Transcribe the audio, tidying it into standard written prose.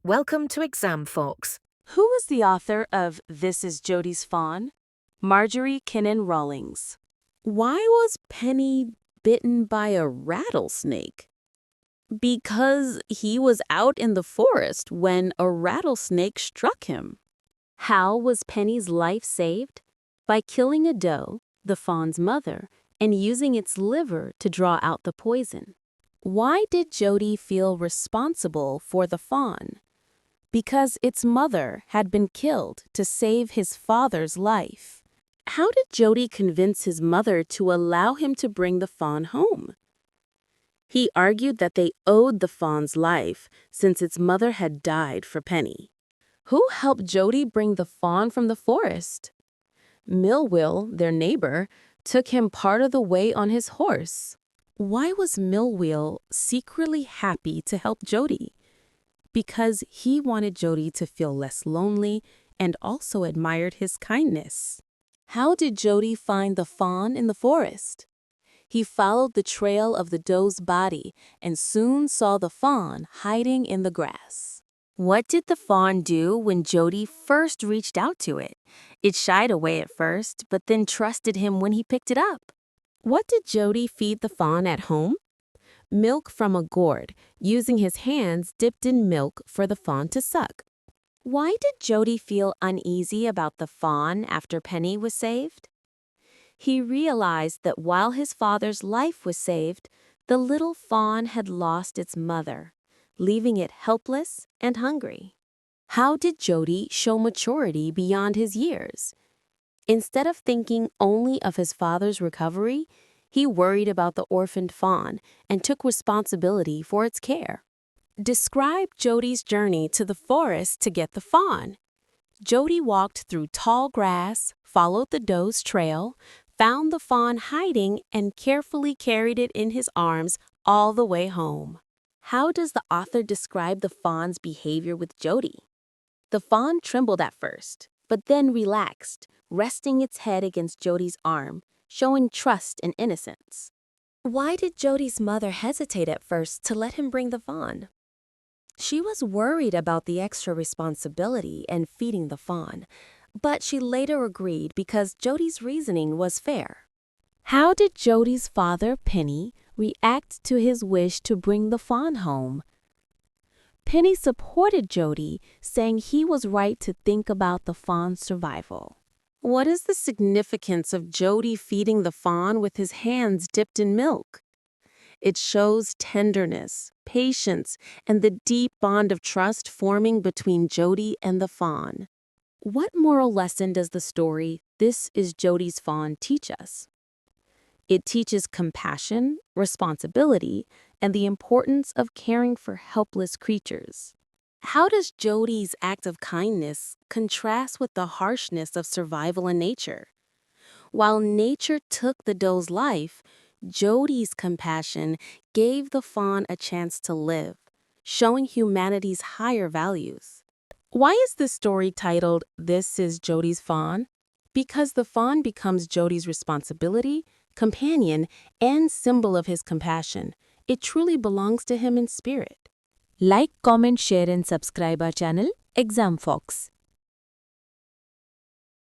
Welcome to Exam Fox. Who was the author of This is Jody's Fawn? Marjorie Kinnan Rawlings. Why was Penny bitten by a rattlesnake? Because he was out in the forest when a rattlesnake struck him. How was Penny's life saved? By killing a doe, the fawn's mother, and using its liver to draw out the poison. Why did Jody feel responsible for the fawn? Because its mother had been killed to save his father's life. How did Jody convince his mother to allow him to bring the fawn home? He argued that they owed the fawn's life since its mother had died for Penny. Who helped Jody bring the fawn from the forest? Millwheel, their neighbor, took him part of the way on his horse. Why was Millwheel secretly happy to help Jody? Because he wanted Jody to feel less lonely and also admired his kindness. How did Jody find the fawn in the forest? He followed the trail of the doe's body and soon saw the fawn hiding in the grass. What did the fawn do when Jody first reached out to it? It shied away at first, but then trusted him when he picked it up. What did Jody feed the fawn at home? Milk from a gourd, using his hands dipped in milk for the fawn to suck. Why did Jody feel uneasy about the fawn after Penny was saved? He realized that while his father's life was saved, the little fawn had lost its mother, leaving it helpless and hungry. How did Jody show maturity beyond his years? Instead of thinking only of his father's recovery, he worried about the orphaned fawn and took responsibility for its care. Describe Jody's journey to the forest to get the fawn. Jody walked through tall grass, followed the doe's trail, found the fawn hiding, and carefully carried it in his arms all the way home. How does the author describe the fawn's behavior with Jody? The fawn trembled at first, but then relaxed, resting its head against Jody's arm, showing trust and innocence. Why did Jody's mother hesitate at first to let him bring the fawn? She was worried about the extra responsibility and feeding the fawn, but she later agreed because Jody's reasoning was fair. How did Jody's father, Penny, react to his wish to bring the fawn home? Penny supported Jody, saying he was right to think about the fawn's survival. What is the significance of Jody feeding the fawn with his hands dipped in milk? It shows tenderness, patience, and the deep bond of trust forming between Jody and the fawn. What moral lesson does the story This is Jody's Fawn teach us? It teaches compassion, responsibility, and the importance of caring for helpless creatures. How does Jody's act of kindness contrast with the harshness of survival in nature? While nature took the doe's life, Jody's compassion gave the fawn a chance to live, showing humanity's higher values. Why is this story titled This is Jody's Fawn? Because the fawn becomes Jody's responsibility, companion, and symbol of his compassion. It truly belongs to him in spirit. Like, comment, share and subscribe our channel, Exam Fox.